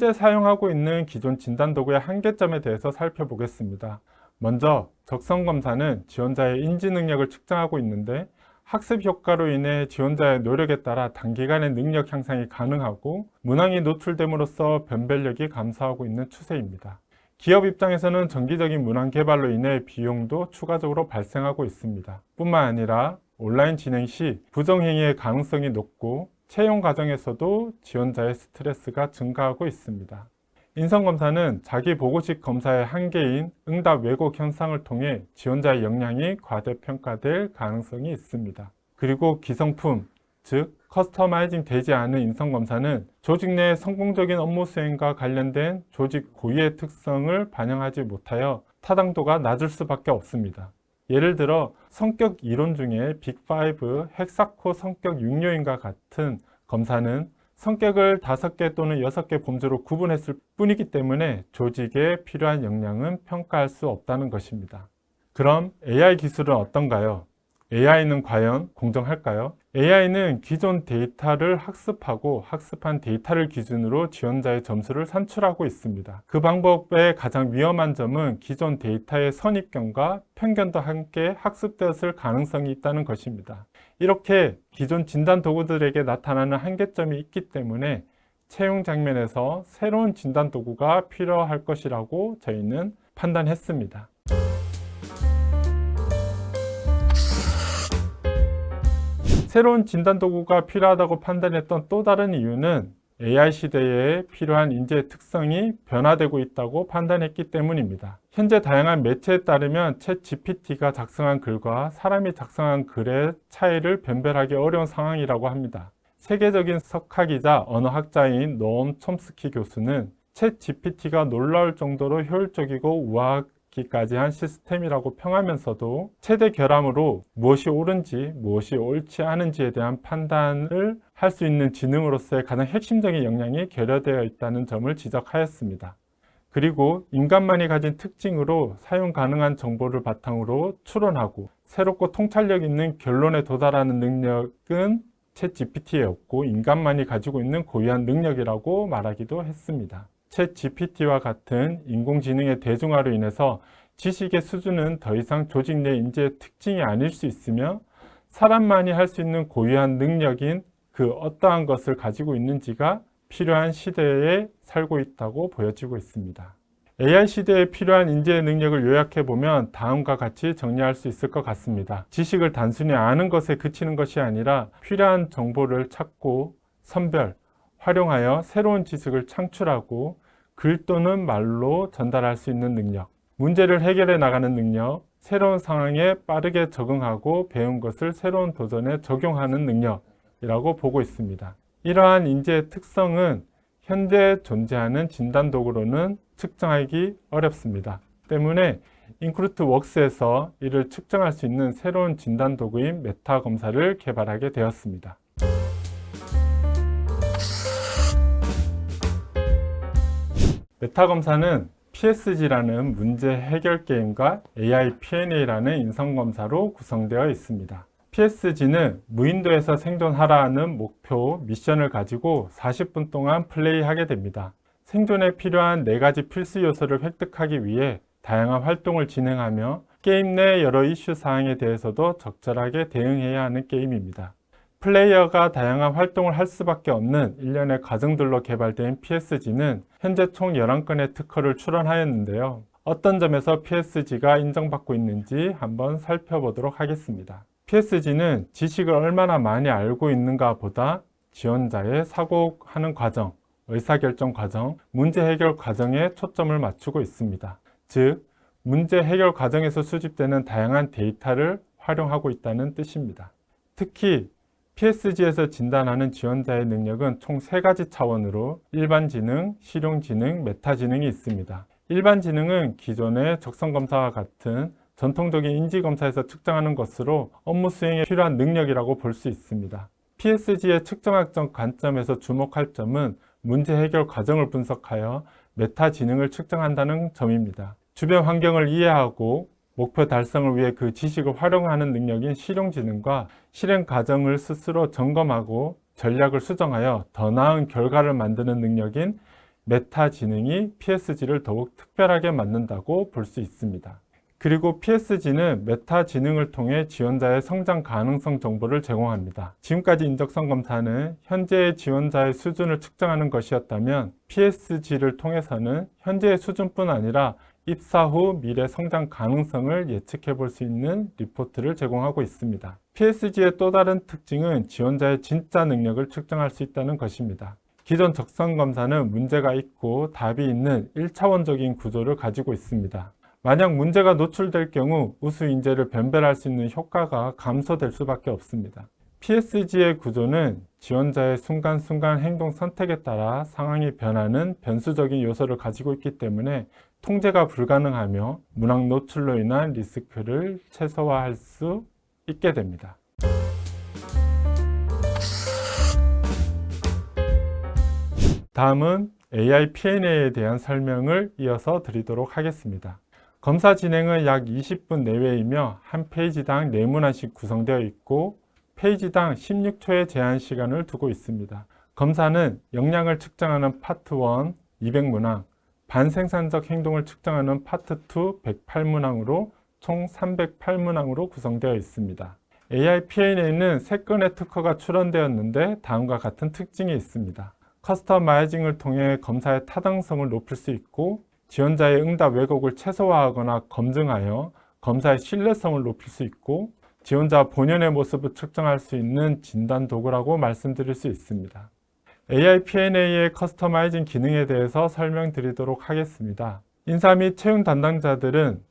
현재 사용하고 있는 기존 진단도구의 한계점에 대해서 살펴보겠습니다. 먼저 적성검사는 지원자의 인지 능력을 측정하고 있는데 학습 효과로 인해 지원자의 노력에 따라 단기간에 능력 향상이 가능하고 문항이 노출됨으로써 변별력이 감소하고 있는 추세입니다. 기업 입장에서는 정기적인 문항 개발로 인해 비용도 추가적으로 발생하고 있습니다. 뿐만 아니라 온라인 진행 시 부정행위의 가능성이 높고 채용 과정에서도 지원자의 스트레스가 증가하고 있습니다. 인성검사는 자기 보고식 검사의 한계인 응답 왜곡 현상을 통해 지원자의 역량이 과대평가될 가능성이 있습니다. 그리고 기성품, 즉 커스터마이징 되지 않은 인성검사는 조직 내 성공적인 업무 수행과 관련된 조직 고유의 특성을 반영하지 못하여 타당도가 낮을 수밖에 없습니다. 예를 들어 성격 이론 중에 빅5 헥사코 성격 6요인과 같은 검사는 성격을 5개 또는 6개 범주로 구분했을 뿐이기 때문에 조직에 필요한 역량은 평가할 수 없다는 것입니다. 그럼 AI 기술은 어떤가요? AI는 과연 공정할까요? AI는 기존 데이터를 학습하고 학습한 데이터를 기준으로 지원자의 점수를 산출하고 있습니다. 그 방법의 가장 위험한 점은 기존 데이터의 선입견과 편견도 함께 학습되었을 가능성이 있다는 것입니다. 이렇게 기존 진단 도구들에게 나타나는 한계점이 있기 때문에 채용 장면에서 새로운 진단 도구가 필요할 것이라고 저희는 판단했습니다. 새로운 진단 도구가 필요하다고 판단했던 또 다른 이유는 AI 시대에 필요한 인재의 특성이 변화되고 있다고 판단했기 때문입니다. 현재 다양한 매체에 따르면 챗GPT가 작성한 글과 사람이 작성한 글의 차이를 변별하기 어려운 상황이라고 합니다. 세계적인 석학이자 언어학자인 노엄 촘스키 교수는 챗GPT가 놀라울 정도로 효율적이고 우아하기까지 한 시스템이라고 평하면서도 최대 결함으로 무엇이 옳은지 무엇이 옳지 않은지에 대한 판단을 할 수 있는 지능으로서의 가장 핵심적인 역량이 결여되어 있다는 점을 지적하였습니다. 그리고 인간만이 가진 특징으로 사용 가능한 정보를 바탕으로 추론하고 새롭고 통찰력 있는 결론에 도달하는 능력은 챗GPT에 없고 인간만이 가지고 있는 고유한 능력이라고 말하기도 했습니다. 챗GPT와 같은 인공지능의 대중화로 인해서 지식의 수준은 더 이상 조직 내 인재의 특징이 아닐 수 있으며 사람만이 할 수 있는 고유한 능력인 그 어떠한 것을 가지고 있는지가 필요한 시대에 살고 있다고 보여지고 있습니다. AI 시대에 필요한 인재의 능력을 요약해보면 다음과 같이 정리할 수 있을 것 같습니다. 지식을 단순히 아는 것에 그치는 것이 아니라 필요한 정보를 찾고 선별, 활용하여 새로운 지식을 창출하고 글 또는 말로 전달할 수 있는 능력, 문제를 해결해 나가는 능력, 새로운 상황에 빠르게 적응하고 배운 것을 새로운 도전에 적용하는 능력이라고 보고 있습니다. 이러한 인재의 특성은 현재 존재하는 진단 도구로는 측정하기 어렵습니다. 때문에 인크루트웍스에서 이를 측정할 수 있는 새로운 진단 도구인 메타 검사를 개발하게 되었습니다. 메타 검사는 PSG라는 문제 해결 게임과 AI P&A라는 인성 검사로 구성되어 있습니다. PSG는 무인도에서 생존하라는 목표 미션을 가지고 40분 동안 플레이하게 됩니다. 생존에 필요한 4가지 필수 요소를 획득하기 위해 다양한 활동을 진행하며 게임 내 여러 이슈 사항에 대해서도 적절하게 대응해야 하는 게임입니다. 플레이어가 다양한 활동을 할 수밖에 없는 일련의 과정들로 개발된 PSG는 현재 총 11건의 특허를 출원하였는데요. 어떤 점에서 PSG가 인정받고 있는지 한번 살펴보도록 하겠습니다. PSG는 지식을 얼마나 많이 알고 있는가 보다 지원자의 사고하는 과정, 의사결정 과정, 문제 해결 과정에 초점을 맞추고 있습니다. 즉, 문제 해결 과정에서 수집되는 다양한 데이터를 활용하고 있다는 뜻입니다. 특히 PSG에서 진단하는 지원자의 능력은 총 3가지 차원으로 일반지능, 실용지능, 메타지능이 있습니다. 일반지능은 기존의 적성검사와 같은 전통적인 인지검사에서 측정하는 것으로 업무 수행에 필요한 능력이라고 볼 수 있습니다. PSG의 측정학적 관점에서 주목할 점은 문제 해결 과정을 분석하여 메타지능을 측정한다는 점입니다. 주변 환경을 이해하고 목표 달성을 위해 그 지식을 활용하는 능력인 실용지능과 실행 과정을 스스로 점검하고 전략을 수정하여 더 나은 결과를 만드는 능력인 메타 지능이 PSG를 더욱 특별하게 만든다고 볼 수 있습니다. 그리고 PSG는 메타 지능을 통해 지원자의 성장 가능성 정보를 제공합니다. 지금까지 인적성 검사는 현재의 지원자의 수준을 측정하는 것이었다면 PSG를 통해서는 현재의 수준뿐 아니라 입사 후 미래 성장 가능성을 예측해 볼 수 있는 리포트를 제공하고 있습니다. PSG의 또 다른 특징은 지원자의 진짜 능력을 측정할 수 있다는 것입니다. 기존 적성 검사는 문제가 있고 답이 있는 1차원적인 구조를 가지고 있습니다. 만약 문제가 노출될 경우 우수 인재를 변별할 수 있는 효과가 감소될 수밖에 없습니다. PSG의 구조는 지원자의 순간순간 행동 선택에 따라 상황이 변하는 변수적인 요소를 가지고 있기 때문에 통제가 불가능하며 문항 노출로 인한 리스크를 최소화할 수 있게 됩니다. 다음은 AI P&A에 대한 설명을 이어서 드리도록 하겠습니다. 검사 진행은 약 20분 내외이며 한 페이지당 4문항씩 구성되어 있고 페이지당 16초의 제한 시간을 두고 있습니다. 검사는 역량을 측정하는 파트 1 200문항, 반생산적 행동을 측정하는 파트 2 108문항으로 총 308문항으로 구성되어 있습니다. AI P&A는 3건의 특허가 출원되었는데 다음과 같은 특징이 있습니다. 커스터마이징을 통해 검사의 타당성을 높일 수 있고 지원자의 응답 왜곡을 최소화하거나 검증하여 검사의 신뢰성을 높일 수 있고 지원자 본연의 모습을 측정할 수 있는 진단 도구라고 말씀드릴 수 있습니다. AI P&A의 커스터마이징 기능에 대해서 설명드리도록 하겠습니다. 인사 및 채용 담당자들은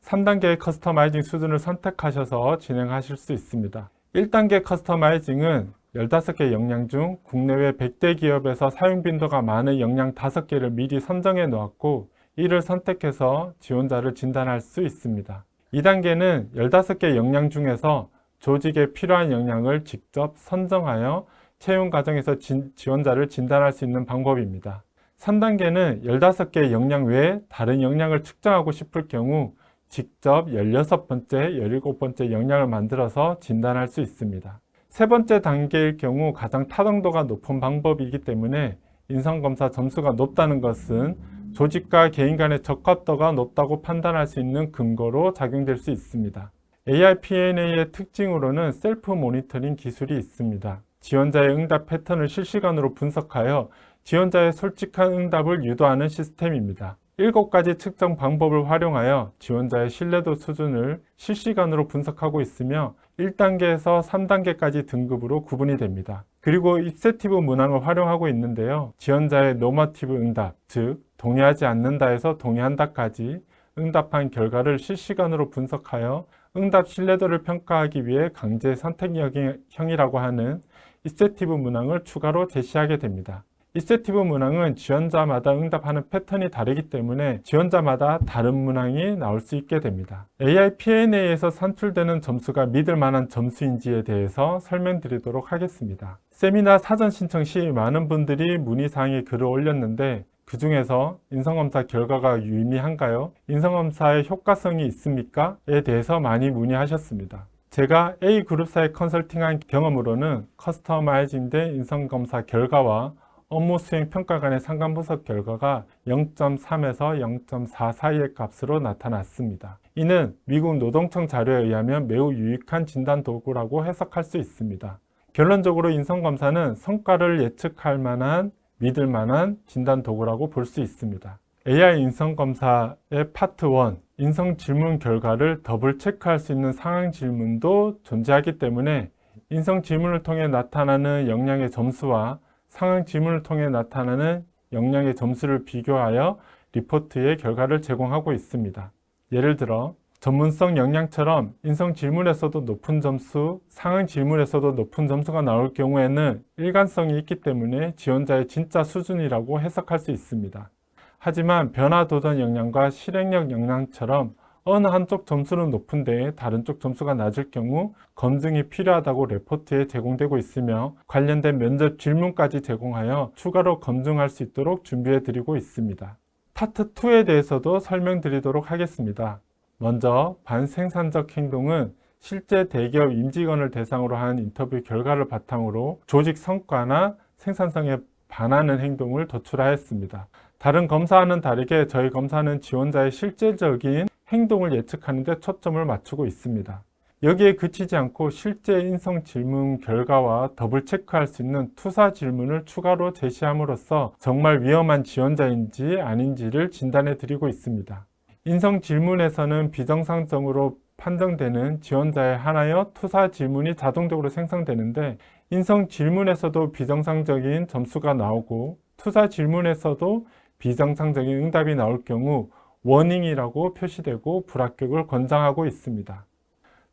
3단계의 커스터마이징 수준을 선택하셔서 진행하실 수 있습니다. 1단계 커스터마이징은 15개 역량 중 국내외 100대 기업에서 사용 빈도가 많은 역량 5개를 미리 선정해 놓았고 이를 선택해서 지원자를 진단할 수 있습니다. 2단계는 15개 역량 중에서 조직에 필요한 역량을 직접 선정하여 채용 과정에서 지원자를 진단할 수 있는 방법입니다. 3단계는 15개 역량 외에 다른 역량을 측정하고 싶을 경우 직접 16번째, 17번째 역량을 만들어서 진단할 수 있습니다. 세 번째 단계일 경우 가장 타당도가 높은 방법이기 때문에 인성검사 점수가 높다는 것은 조직과 개인 간의 적합도가 높다고 판단할 수 있는 근거로 작용될 수 있습니다. AI P&A의 특징으로는 셀프 모니터링 기술이 있습니다. 지원자의 응답 패턴을 실시간으로 분석하여 지원자의 솔직한 응답을 유도하는 시스템입니다. 7가지 측정 방법을 활용하여 지원자의 신뢰도 수준을 실시간으로 분석하고 있으며 1단계에서 3단계까지 등급으로 구분이 됩니다. 그리고 입세티브 문항을 활용하고 있는데요. 지원자의 노머티브 응답, 즉 동의하지 않는다에서 동의한다까지 응답한 결과를 실시간으로 분석하여 응답 신뢰도를 평가하기 위해 강제 선택형이라고 하는 입세티브 문항을 추가로 제시하게 됩니다. 입세티브 문항은 지원자마다 응답하는 패턴이 다르기 때문에 지원자마다 다른 문항이 나올 수 있게 됩니다. AI P&A에서 산출되는 점수가 믿을 만한 점수인지에 대해서 설명드리도록 하겠습니다. 세미나 사전 신청 시 많은 분들이 문의사항에 글을 올렸는데 그 중에서 인성검사 결과가 유의미한가요? 인성검사의 효과성이 있습니까? 에 대해서 많이 문의하셨습니다. 제가 A그룹사에 컨설팅한 경험으로는 커스터마이징된 인성검사 결과와 업무 수행 평가 간의 상관 분석 결과가 0.3에서 0.4 사이의 값으로 나타났습니다. 이는 미국 노동청 자료에 의하면 매우 유익한 진단 도구라고 해석할 수 있습니다. 결론적으로 인성검사는 성과를 예측할 만한, 믿을 만한 진단 도구라고 볼 수 있습니다. AI 인성검사의 파트 1, 인성 질문 결과를 더블 체크할 수 있는 상황 질문도 존재하기 때문에 인성 질문을 통해 나타나는 역량의 점수와 상황 질문을 통해 나타나는 역량의 점수를 비교하여 리포트의 결과를 제공하고 있습니다. 예를 들어 전문성 역량처럼 인성 질문에서도 높은 점수, 상황 질문에서도 높은 점수가 나올 경우에는 일관성이 있기 때문에 지원자의 진짜 수준이라고 해석할 수 있습니다. 하지만 변화 도전 역량과 실행력 역량처럼 어느 한쪽 점수는 높은데 다른 쪽 점수가 낮을 경우 검증이 필요하다고 레포트에 제공되고 있으며 관련된 면접 질문까지 제공하여 추가로 검증할 수 있도록 준비해 드리고 있습니다. 파트 2에 대해서도 설명드리도록 하겠습니다. 먼저 반생산적 행동은 실제 대기업 임직원을 대상으로 한 인터뷰 결과를 바탕으로 조직 성과나 생산성의 반하는 행동을 도출하였습니다. 다른 검사와는 다르게 저희 검사는 지원자의 실제적인 행동을 예측하는 데 초점을 맞추고 있습니다. 여기에 그치지 않고 실제 인성 질문 결과와 더블 체크할 수 있는 투사 질문을 추가로 제시함으로써 정말 위험한 지원자인지 아닌지를 진단해 드리고 있습니다. 인성 질문에서는 비정상적으로 판정되는 지원자에 한하여 투사 질문이 자동적으로 생성되는데, 인성 질문에서도 비정상적인 점수가 나오고 투사 질문에서도 비정상적인 응답이 나올 경우 워닝이라고 표시되고 불합격을 권장하고 있습니다.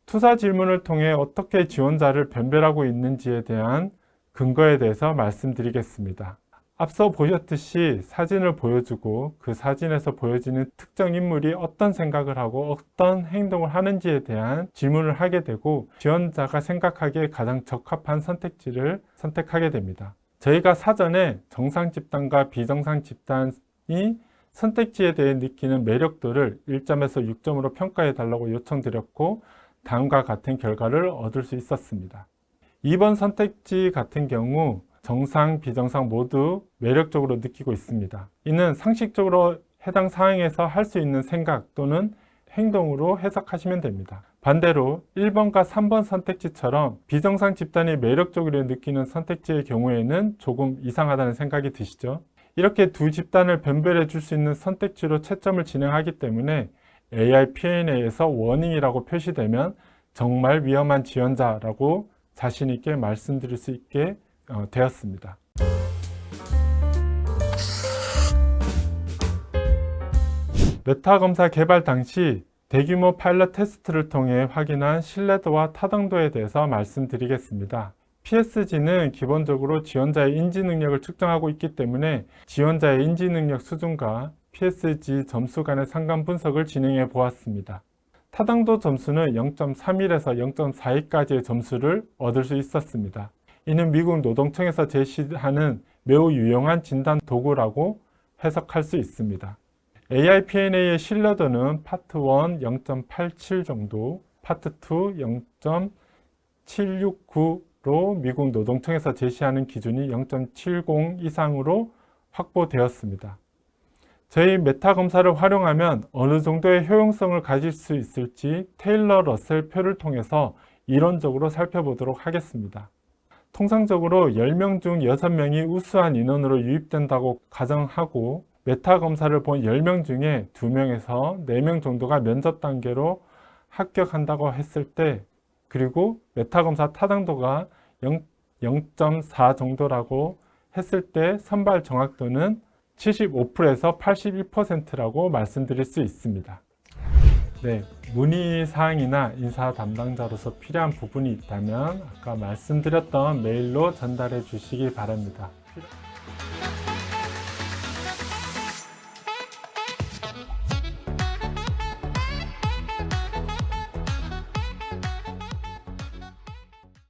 투사 질문을 통해 어떻게 지원자를 변별하고 있는지에 대한 근거에 대해서 말씀드리겠습니다. 앞서 보셨듯이 사진을 보여주고 그 사진에서 보여지는 특정 인물이 어떤 생각을 하고 어떤 행동을 하는지에 대한 질문을 하게 되고 지원자가 생각하기에 가장 적합한 선택지를 선택하게 됩니다. 저희가 사전에 정상 집단과 비정상 집단이 선택지에 대해 느끼는 매력도를 1점에서 6점으로 평가해 달라고 요청드렸고 다음과 같은 결과를 얻을 수 있었습니다. 2번 선택지 같은 경우 정상, 비정상 모두 매력적으로 느끼고 있습니다. 이는 상식적으로 해당 상황에서 할 수 있는 생각 또는 행동으로 해석하시면 됩니다. 반대로 1번과 3번 선택지처럼 비정상 집단이 매력적으로 느끼는 선택지의 경우에는 조금 이상하다는 생각이 드시죠? 이렇게 두 집단을 변별해 줄 수 있는 선택지로 채점을 진행하기 때문에 AI P&A에서 워닝이라고 표시되면 정말 위험한 지원자라고 자신 있게 말씀드릴 수 있게 되었습니다. 메타 검사 개발 당시 대규모 파일럿 테스트를 통해 확인한 신뢰도와 타당도에 대해서 말씀드리겠습니다. PSG는 기본적으로 지원자의 인지 능력을 측정하고 있기 때문에 지원자의 인지 능력 수준과 PSG 점수 간의 상관 분석을 진행해 보았습니다. 타당도 점수는 0.31에서 0.42까지의 점수를 얻을 수 있었습니다. 이는 미국 노동청에서 제시하는 매우 유용한 진단 도구라고 해석할 수 있습니다. AI P&A의 신뢰도는 파트 1 0.87 정도, 파트 2 0.769로 미국 노동청에서 제시하는 기준이 0.70 이상으로 확보되었습니다. 저희 메타 검사를 활용하면 어느 정도의 효용성을 가질 수 있을지 테일러 러셀 표를 통해서 이론적으로 살펴보도록 하겠습니다. 통상적으로 10명 중 6명이 우수한 인원으로 유입된다고 가정하고 메타 검사를 본 10명 중에 2명에서 4명 정도가 면접 단계로 합격한다고 했을 때, 그리고 메타 검사 타당도가 0.4 정도라고 했을 때 선발 정확도는 75%에서 81%라고 말씀드릴 수 있습니다. 네, 문의사항이나 인사 담당자로서 필요한 부분이 있다면 아까 말씀드렸던 메일로 전달해 주시기 바랍니다.